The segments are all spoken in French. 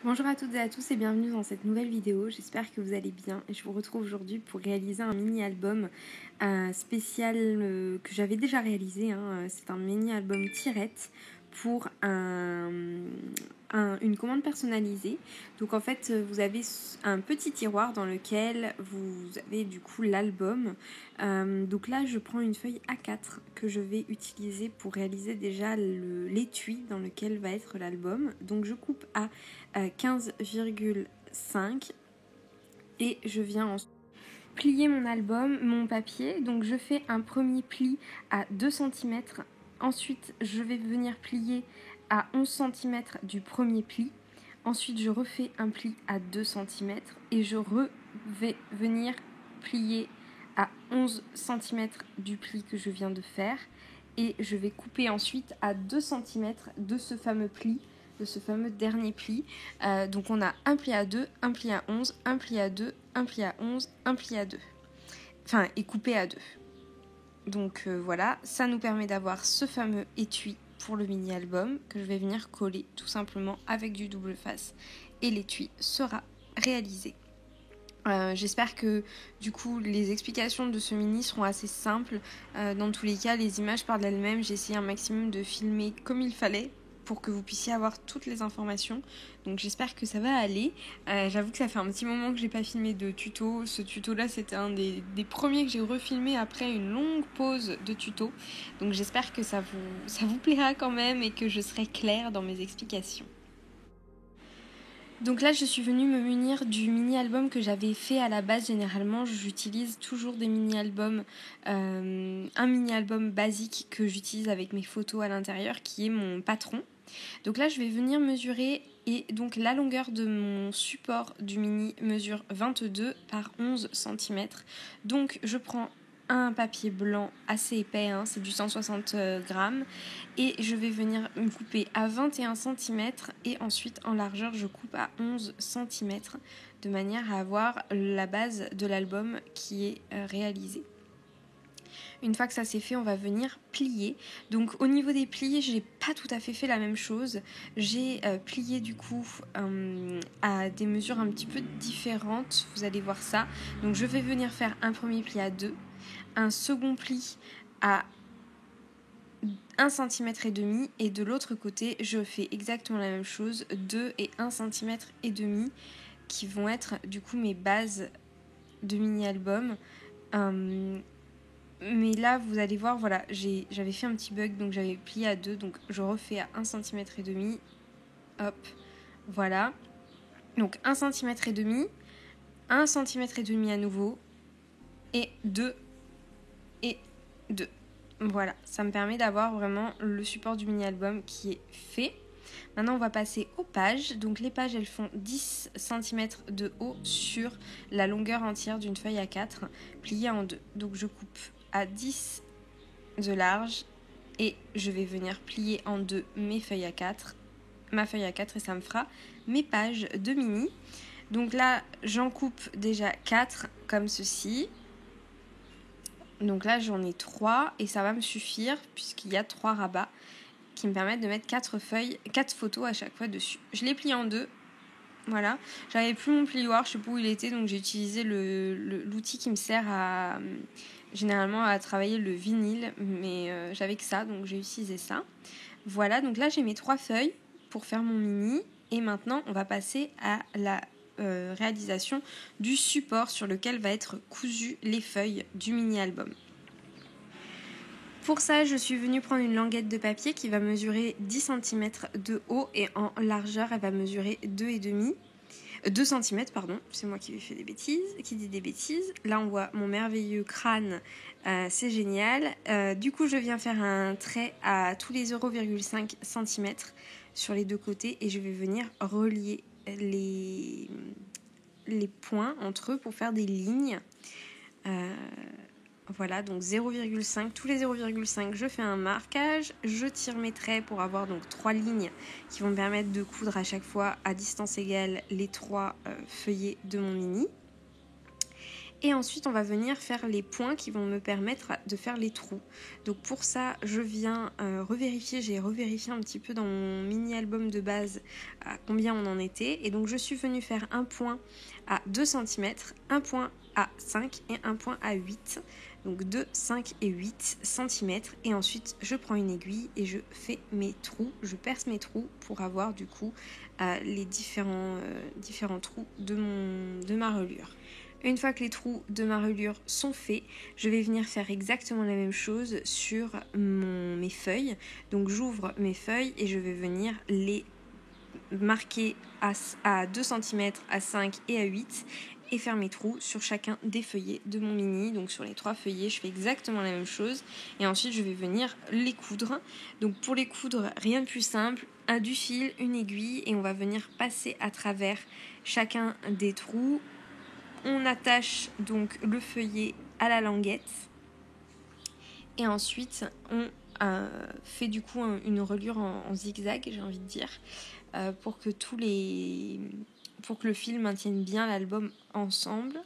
Bonjour à toutes et à tous et bienvenue dans cette nouvelle vidéo, j'espère que vous allez bien et je vous retrouve aujourd'hui pour réaliser un mini-album spécial que j'avais déjà réalisé, c'est un mini-album tirette pour une commande personnalisée. Donc en fait vous avez un petit tiroir dans lequel vous avez du coup l'album. Donc là je prends une feuille A4 que je vais utiliser pour réaliser déjà l'étui dans lequel va être l'album. Donc je coupe à 15,5 et je viens ensuite plier mon papier. Donc je fais un premier pli à 2 cm, ensuite je vais venir plier à 11 cm du premier pli, ensuite je refais un pli à 2 cm et je vais venir plier à 11 cm du pli que je viens de faire et je vais couper ensuite à 2 cm de ce fameux pli, de ce fameux dernier pli. Donc on a un pli à 2, un pli à 11, un pli à 2, un pli à 11, un pli à 2. Enfin, et coupé à 2. Donc voilà, ça nous permet d'avoir ce fameux étui pour le mini-album que je vais venir coller tout simplement avec du double face. Et l'étui sera réalisé. J'espère que du coup les explications de ce mini seront assez simples. Dans tous les cas, les images parlent d'elles-mêmes. J'ai essayé un maximum de filmer comme il fallait pour que vous puissiez avoir toutes les informations. Donc j'espère que ça va aller. J'avoue que ça fait un petit moment que j'ai pas filmé de tuto. Ce tuto là c'était un des premiers que j'ai refilmé après une longue pause de tuto. Donc j'espère que ça vous plaira quand même et que je serai claire dans mes explications. Donc là je suis venue me munir du mini-album que j'avais fait à la base. Généralement j'utilise toujours des mini-albums, un mini-album basique que j'utilise avec mes photos à l'intérieur qui est mon patron. Donc là je vais venir mesurer et donc la longueur de mon support du mini mesure 22 par 11 cm. Donc je prends un papier blanc assez épais, c'est du 160 grammes, et je vais venir me couper à 21 cm et ensuite en largeur je coupe à 11 cm de manière à avoir la base de l'album qui est réalisée. Une fois que ça c'est fait, on va venir plier. Donc au niveau des plis, j'ai pas tout à fait fait la même chose. J'ai plié du coup à des mesures un petit peu différentes. Vous allez voir ça. Donc je vais venir faire un premier pli à 2, un second pli à 1 cm et demi et de l'autre côté je fais exactement la même chose, 2 et 1 cm et demi qui vont être du coup mes bases de mini-album. Mais là vous allez voir, voilà, j'avais fait un petit bug, donc j'avais plié à 2, donc je refais à 1 cm et demi, hop, voilà, donc 1 cm et demi, 1 cm et demi à nouveau, et 2 et 2. Voilà, ça me permet d'avoir vraiment le support du mini-album qui est fait. Maintenant, on va passer aux pages. Donc les pages, elles font 10 cm de haut sur la longueur entière d'une feuille A4 pliée en deux. Donc je coupe à 10 de large et je vais venir plier en deux ma feuille A4 et ça me fera mes pages de mini. Donc là, j'en coupe déjà 4 comme ceci. Donc là j'en ai 3 et ça va me suffire puisqu'il y a 3 rabats qui me permettent de mettre 4 photos à chaque fois dessus. Je les plie en deux, voilà. J'avais plus mon plioir, je sais pas où il était, donc j'ai utilisé l'outil qui me sert généralement à travailler le vinyle, mais j'avais que ça, donc j'ai utilisé ça. Voilà, donc là j'ai mes 3 feuilles pour faire mon mini et maintenant on va passer à la réalisation du support sur lequel va être cousu les feuilles du mini-album. Pour ça, je suis venue prendre une languette de papier qui va mesurer 10 cm de haut et en largeur, elle va mesurer 2 cm, pardon, c'est moi qui dis des bêtises. Là, on voit mon merveilleux crâne, c'est génial. Du coup, je viens faire un trait à tous les 0,5 cm sur les deux côtés et je vais venir relier les points entre eux pour faire des lignes. Voilà, donc 0,5, tous les 0,5, je fais un marquage, je tire mes traits pour avoir donc 3 lignes qui vont me permettre de coudre à chaque fois à distance égale les 3 feuillets de mon mini. Et ensuite on va venir faire les points qui vont me permettre de faire les trous. Donc pour ça je viens revérifier, j'ai revérifié un petit peu dans mon mini album de base à combien on en était. Et donc je suis venue faire un point à 2 cm, un point à 5 et un point à 8. Donc 2, 5 et 8 cm. Et ensuite je prends une aiguille et je fais mes trous, je perce mes trous pour avoir du coup les différents trous de ma reliure. Une fois que les trous de ma reliure sont faits, je vais venir faire exactement la même chose sur mes feuilles. Donc j'ouvre mes feuilles et je vais venir les marquer à 2 cm, à 5 et à 8 et faire mes trous sur chacun des feuillets de mon mini. Donc sur les 3 feuillets, je fais exactement la même chose et ensuite je vais venir les coudre. Donc pour les coudre, rien de plus simple, du fil, une aiguille et on va venir passer à travers chacun des trous. On attache donc le feuillet à la languette et ensuite on fait du coup une reliure en zigzag, j'ai envie de dire, pour que le fil maintienne bien l'album ensemble.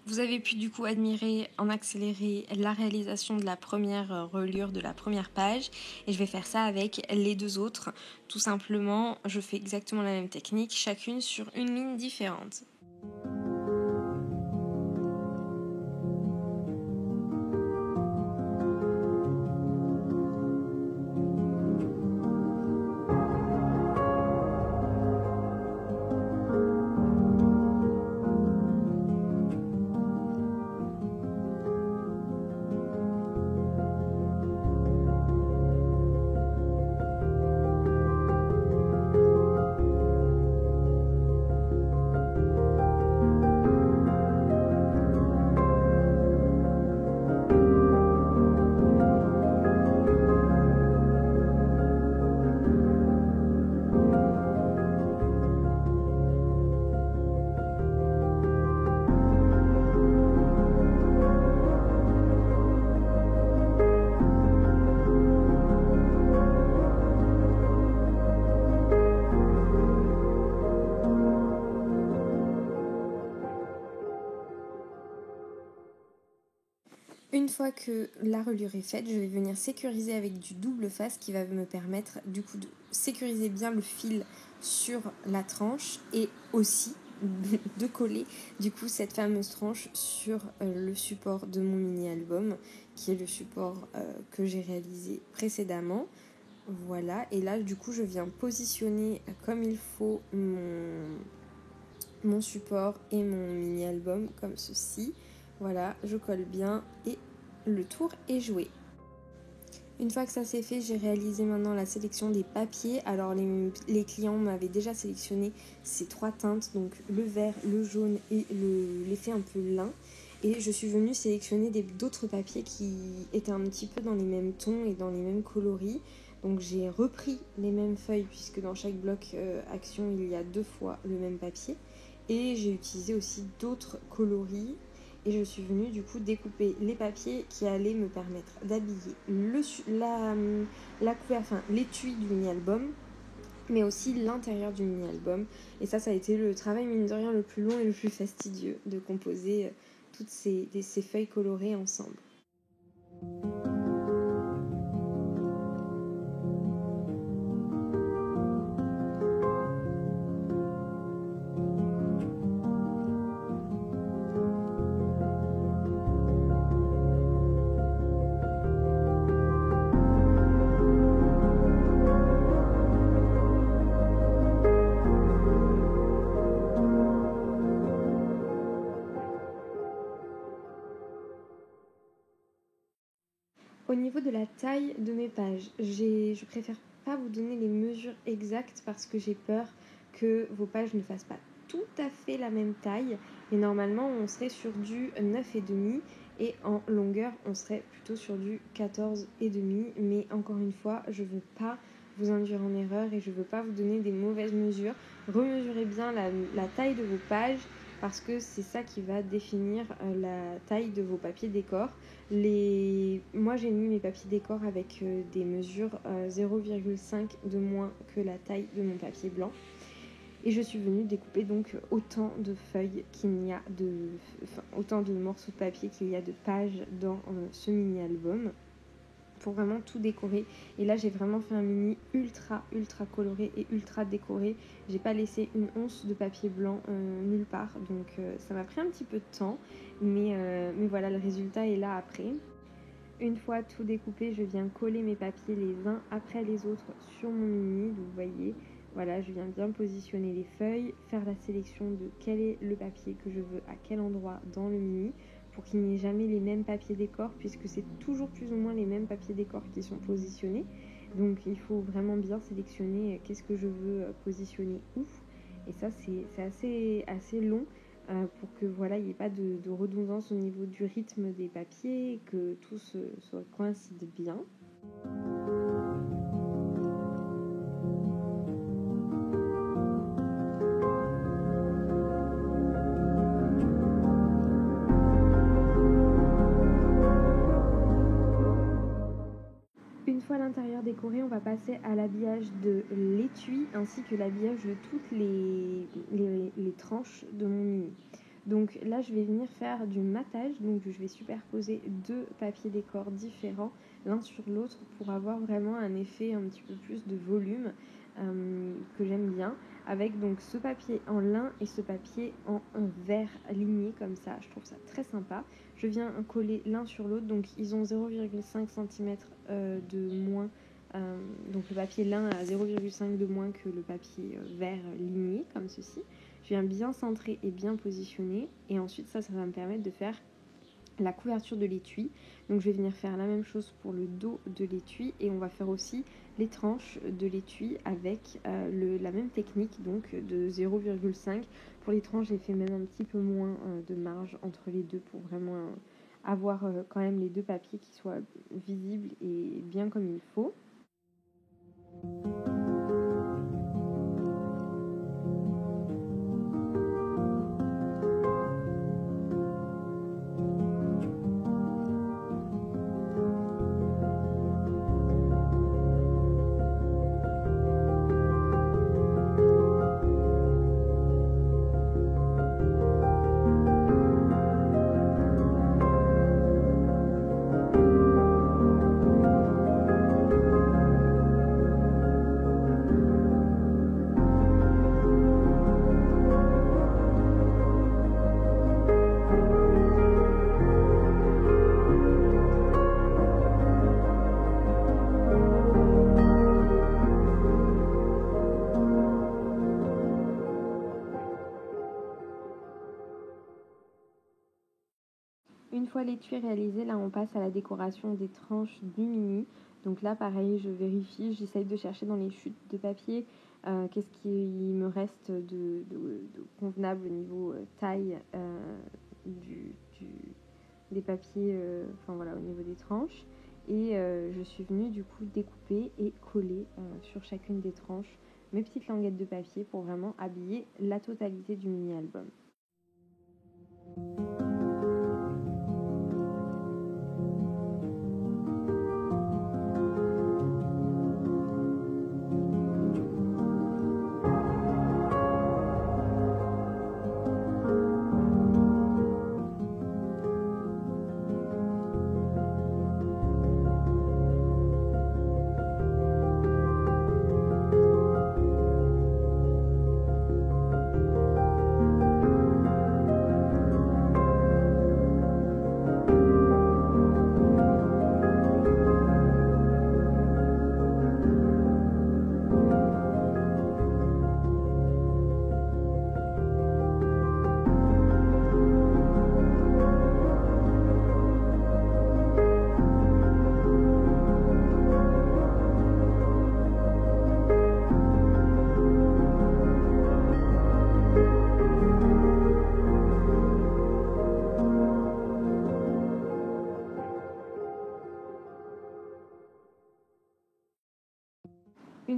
Vous avez pu du coup admirer en accéléré la réalisation de la première reliure de la première page et je vais faire ça avec les 2 autres. Tout simplement, je fais exactement la même technique, chacune sur une ligne différente. Une fois que la reliure est faite, je vais venir sécuriser avec du double face qui va me permettre du coup de sécuriser bien le fil sur la tranche et aussi de coller du coup cette fameuse tranche sur le support de mon mini album qui est le support que j'ai réalisé précédemment. Voilà, et là du coup je viens positionner comme il faut mon support et mon mini album comme ceci. Voilà, je colle bien et le tour est joué. Une fois que ça c'est fait, j'ai réalisé maintenant la sélection des papiers. Alors les clients m'avaient déjà sélectionné ces 3 teintes, donc le vert, le jaune et l'effet un peu lin. Et je suis venue sélectionner d'autres papiers qui étaient un petit peu dans les mêmes tons et dans les mêmes coloris. Donc j'ai repris les mêmes feuilles puisque dans chaque bloc action il y a 2 fois le même papier. Et j'ai utilisé aussi d'autres coloris. et je suis venue du coup découper les papiers qui allaient me permettre d'habiller l'étui du mini-album, mais aussi l'intérieur du mini-album. Et ça a été le travail, mine de rien, le plus long et le plus fastidieux, de composer toutes ces feuilles colorées ensemble. Au niveau de la taille de mes pages, je préfère pas vous donner les mesures exactes parce que j'ai peur que vos pages ne fassent pas tout à fait la même taille. Mais normalement, on serait sur du 9,5 et en longueur, on serait plutôt sur du 14,5. Mais encore une fois, je veux pas vous induire en erreur et je veux pas vous donner des mauvaises mesures. Remesurez bien la taille de vos pages parce que c'est ça qui va définir la taille de vos papiers décor. Moi j'ai mis mes papiers décor avec des mesures 0,5 de moins que la taille de mon papier blanc. Et je suis venue découper donc autant de feuilles autant de morceaux de papier qu'il y a de pages dans ce mini-album, pour vraiment tout décorer. Et là j'ai vraiment fait un mini ultra coloré et ultra décoré. J'ai pas laissé une once de papier blanc nulle part, donc ça m'a pris un petit peu de temps, mais voilà, le résultat est là après. Une fois tout découpé, je viens coller mes papiers les uns après les autres sur mon mini. Donc vous voyez, voilà, je viens bien positionner les feuilles, faire la sélection de quel est le papier que je veux à quel endroit dans le mini, pour qu'il n'y ait jamais les mêmes papiers décor, puisque c'est toujours plus ou moins les mêmes papiers décor qui sont positionnés. Donc il faut vraiment bien sélectionner qu'est-ce que je veux positionner où. Et ça c'est assez long pour que voilà, il n'y ait pas de redondance au niveau du rythme des papiers, et que tout se coïncide bien. Une fois l'intérieur décoré, on va passer à l'habillage de l'étui ainsi que l'habillage de toutes les tranches de mon mini. Donc là, je vais venir faire du matage, donc je vais superposer deux papiers décor différents l'un sur l'autre pour avoir vraiment un effet un petit peu plus de volume que j'aime bien, avec donc ce papier en lin et ce papier en vert ligné comme ça. Je trouve ça très sympa. Je viens coller l'un sur l'autre, donc ils ont 0,5 cm de moins. Donc le papier lin a 0,5 de moins que le papier vert ligné comme ceci. Je viens bien centrer et bien positionner, et ensuite ça va me permettre de faire la couverture de l'étui. Donc je vais venir faire la même chose pour le dos de l'étui, et on va faire aussi les tranches de l'étui avec la même technique, donc de 0,5. Pour les tranches, j'ai fait même un petit peu moins de marge entre les deux pour vraiment avoir quand même les deux papiers qui soient visibles et bien comme il faut. Une fois l'étui réalisé, là on passe à la décoration des tranches du mini. Donc là pareil, je vérifie, j'essaye de chercher dans les chutes de papier qu'est-ce qui me reste de convenable au niveau taille des papiers, enfin voilà, au niveau des tranches. Et je suis venue du coup découper et coller sur chacune des tranches mes petites languettes de papier pour vraiment habiller la totalité du mini-album.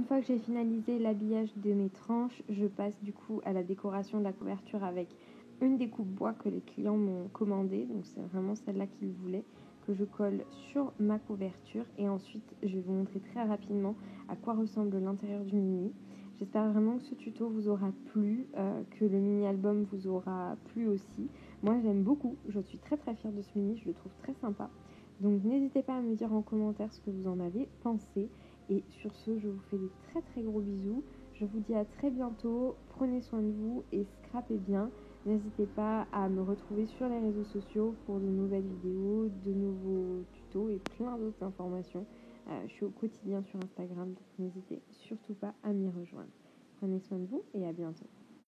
Une fois que j'ai finalisé l'habillage de mes tranches, je passe du coup à la décoration de la couverture avec une découpe bois que les clients m'ont commandée. Donc c'est vraiment celle-là qu'ils voulaient, que je colle sur ma couverture. Et ensuite, je vais vous montrer très rapidement à quoi ressemble l'intérieur du mini. J'espère vraiment que ce tuto vous aura plu, que le mini-album vous aura plu aussi. Moi, j'aime beaucoup. Je suis très très fière de ce mini. Je le trouve très sympa. Donc n'hésitez pas à me dire en commentaire ce que vous en avez pensé. Et sur ce, je vous fais des très très gros bisous. Je vous dis à très bientôt. Prenez soin de vous et scrapez bien. N'hésitez pas à me retrouver sur les réseaux sociaux pour de nouvelles vidéos, de nouveaux tutos et plein d'autres informations. Je suis au quotidien sur Instagram, donc n'hésitez surtout pas à m'y rejoindre. Prenez soin de vous et à bientôt.